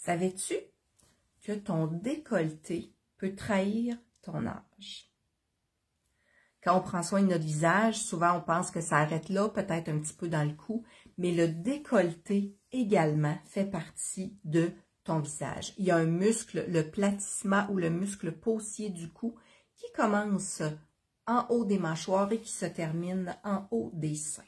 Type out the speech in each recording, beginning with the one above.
Savais-tu que ton décolleté peut trahir ton âge? Quand on prend soin de notre visage, souvent on pense que ça arrête là, peut-être un petit peu dans le cou, mais le décolleté également fait partie de ton visage. Il y a un muscle, le platysma ou le muscle paussier du cou, qui commence en haut des mâchoires et qui se termine en haut des seins.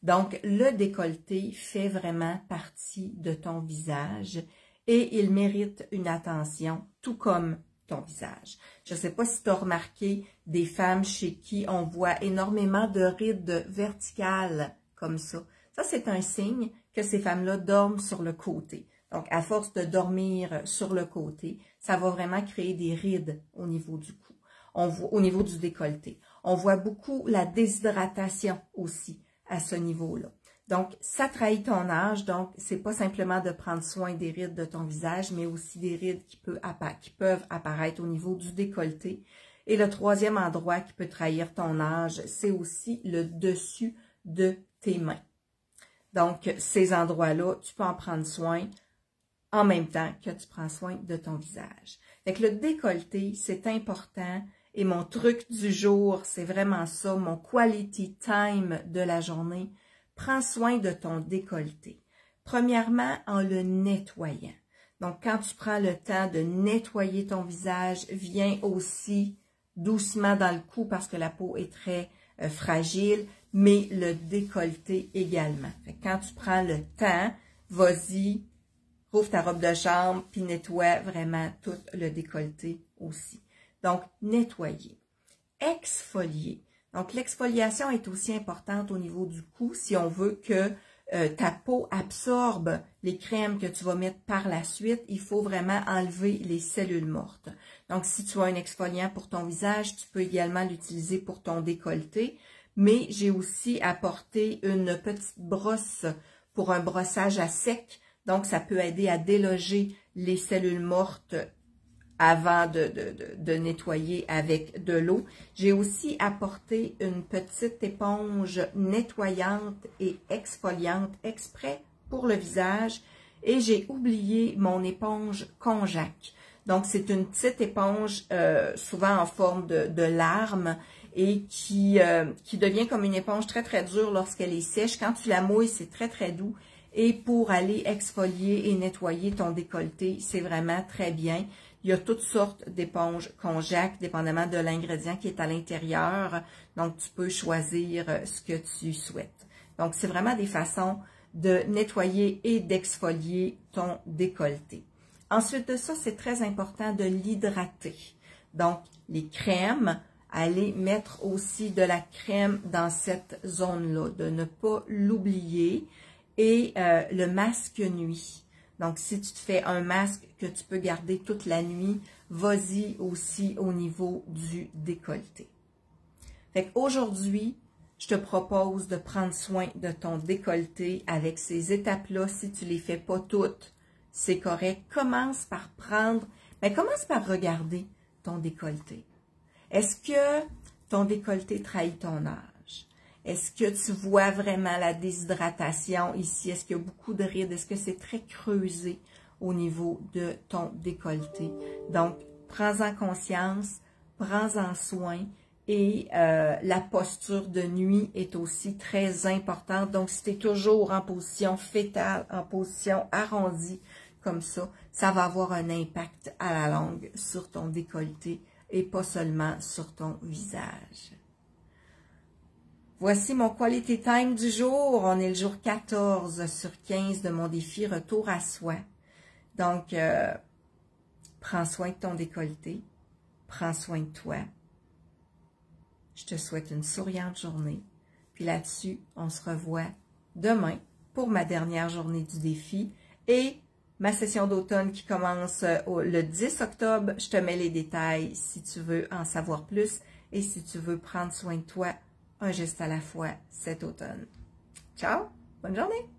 Donc, le décolleté fait vraiment partie de ton visage et il mérite une attention, tout comme ton visage. Je ne sais pas si tu as remarqué des femmes chez qui on voit énormément de rides verticales comme ça. Ça, c'est un signe que ces femmes-là dorment sur le côté. Donc, à force de dormir sur le côté, ça va vraiment créer des rides au niveau du cou, au niveau du décolleté. On voit beaucoup la déshydratation aussi à ce niveau-là. Donc, ça trahit ton âge. Donc, c'est pas simplement de prendre soin des rides de ton visage, mais aussi des rides qui peuvent apparaître au niveau du décolleté. Et le troisième endroit qui peut trahir ton âge, c'est aussi le dessus de tes mains. Donc, ces endroits-là, tu peux en prendre soin en même temps que tu prends soin de ton visage. Fait que le décolleté, c'est important. Et mon truc du jour, c'est vraiment ça, mon quality time de la journée. Prends soin de ton décolleté. Premièrement, en le nettoyant. Donc, quand tu prends le temps de nettoyer ton visage, viens aussi doucement dans le cou parce que la peau est très fragile, mais le décolleté également. Fait que quand tu prends le temps, vas-y, rouvre ta robe de chambre, puis nettoie vraiment tout le décolleté aussi. Donc, nettoyer. Exfolier. Donc, l'exfoliation est aussi importante au niveau du cou si on veut que ta peau absorbe les crèmes que tu vas mettre par la suite. Il faut vraiment enlever les cellules mortes. Donc, si tu as un exfoliant pour ton visage, tu peux également l'utiliser pour ton décolleté. Mais j'ai aussi apporté une petite brosse pour un brossage à sec. Donc, ça peut aider à déloger les cellules mortes avant de nettoyer avec de l'eau. J'ai aussi apporté une petite éponge nettoyante et exfoliante exprès pour le visage et j'ai oublié mon éponge konjac. Donc, c'est une petite éponge souvent en forme de larme et qui devient comme une éponge très, très dure lorsqu'elle est sèche. Quand tu la mouilles, c'est très, très doux. Et pour aller exfolier et nettoyer ton décolleté, c'est vraiment très bien. Il y a toutes sortes d'éponges konjac, dépendamment de l'ingrédient qui est à l'intérieur. Donc, tu peux choisir ce que tu souhaites. Donc, c'est vraiment des façons de nettoyer et d'exfolier ton décolleté. Ensuite de ça, c'est très important de l'hydrater. Donc, les crèmes, allez mettre aussi de la crème dans cette zone-là, de ne pas l'oublier. Et le masque nuit. Donc, si tu te fais un masque que tu peux garder toute la nuit, vas-y aussi au niveau du décolleté. Fait qu'aujourd'hui, je te propose de prendre soin de ton décolleté avec ces étapes-là. Si tu les fais pas toutes, c'est correct. Commence par regarder ton décolleté. Est-ce que ton décolleté trahit ton âge? Est-ce que tu vois vraiment la déshydratation ici? Est-ce qu'il y a beaucoup de rides? Est-ce que c'est très creusé au niveau de ton décolleté? Donc, prends-en conscience, prends-en soin et la posture de nuit est aussi très importante. Donc, si tu es toujours en position fétale, en position arrondie comme ça, ça va avoir un impact à la longue sur ton décolleté et pas seulement sur ton visage. Voici mon quality time du jour. On est le jour 14 sur 15 de mon défi Retour à soi. Donc, prends soin de ton décolleté. Prends soin de toi. Je te souhaite une souriante journée. Puis là-dessus, on se revoit demain pour ma dernière journée du défi et ma session d'automne qui commence le 10 octobre. Je te mets les détails si tu veux en savoir plus et si tu veux prendre soin de toi un geste à la fois cet automne. Ciao, bonne journée!